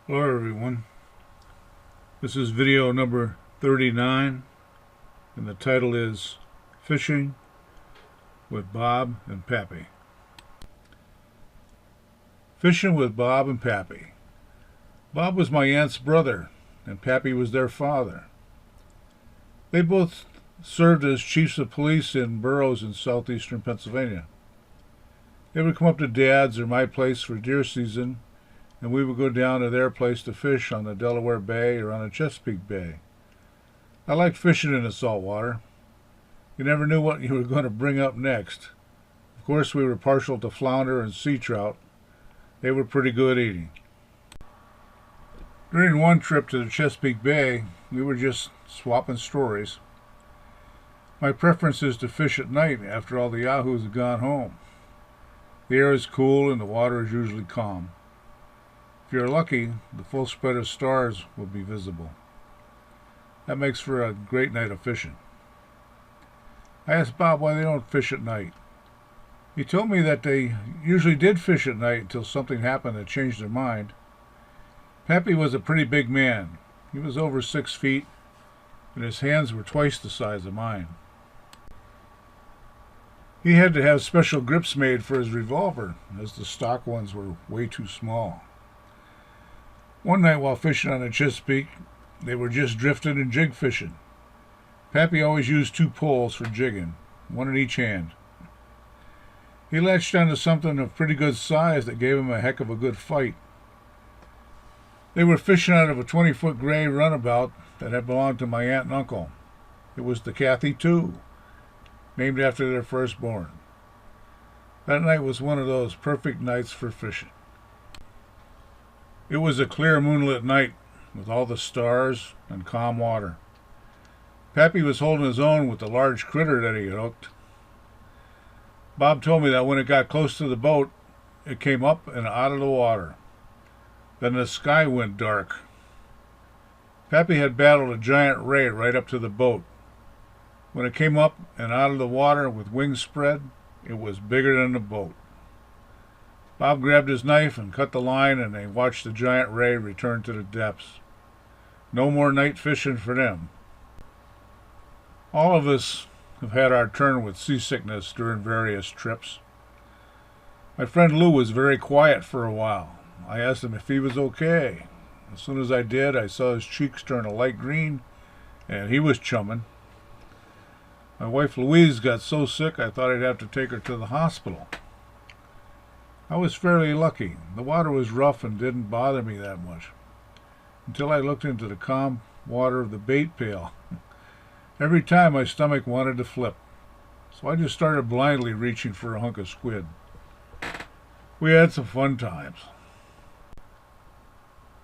Hello everyone, this is video number 39 and the title is Fishing with Bob and Pappy. Fishing with Bob and Pappy. Bob was my aunt's brother and Pappy was their father. They both served as chiefs of police in boroughs in southeastern Pennsylvania. They would come up to Dad's or my place for deer season, and we would go down to their place to fish on the Delaware Bay or on the Chesapeake Bay. I liked fishing in the saltwater. You never knew what you were going to bring up next. Of course, we were partial to flounder and sea trout. They were pretty good eating. During one trip to the Chesapeake Bay, we were just swapping stories. My preference is to fish at night after all the yahoos have gone home. The air is cool and the water is usually calm. If you're lucky, the full spread of stars will be visible. That makes for a great night of fishing. I asked Bob why they don't fish at night. He told me that they usually did fish at night until something happened that changed their mind. Pappy was a pretty big man. He was over 6 feet, and his hands were twice the size of mine. He had to have special grips made for his revolver, as the stock ones were way too small. One night while fishing on the Chesapeake, they were just drifting and jig fishing. Pappy always used 2 poles for jigging, one in each hand. He latched onto something of pretty good size that gave him a heck of a good fight. They were fishing out of a 20-foot gray runabout that had belonged to my aunt and uncle. It was the Kathy II, named after their firstborn. That night was one of those perfect nights for fishing. It was a clear moonlit night with all the stars and calm water. Pappy was holding his own with the large critter that he had hooked. Bob told me that when it got close to the boat, it came up and out of the water. Then the sky went dark. Pappy had battled a giant ray right up to the boat. When it came up and out of the water with wings spread, it was bigger than the boat. Bob grabbed his knife and cut the line, and they watched the giant ray return to the depths. No more night fishing for them. All of us have had our turn with seasickness during various trips. My friend Lou was very quiet for a while. I asked him if he was okay. As soon as I did, I saw his cheeks turn a light green, and he was chumming. My wife Louise got so sick I thought I'd have to take her to the hospital. I was fairly lucky. The water was rough and didn't bother me that much, until I looked into the calm water of the bait pail. Every time my stomach wanted to flip, so I just started blindly reaching for a hunk of squid. We had some fun times.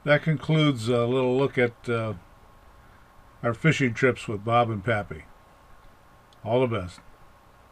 That concludes a little look at our fishing trips with Bob and Pappy. All the best.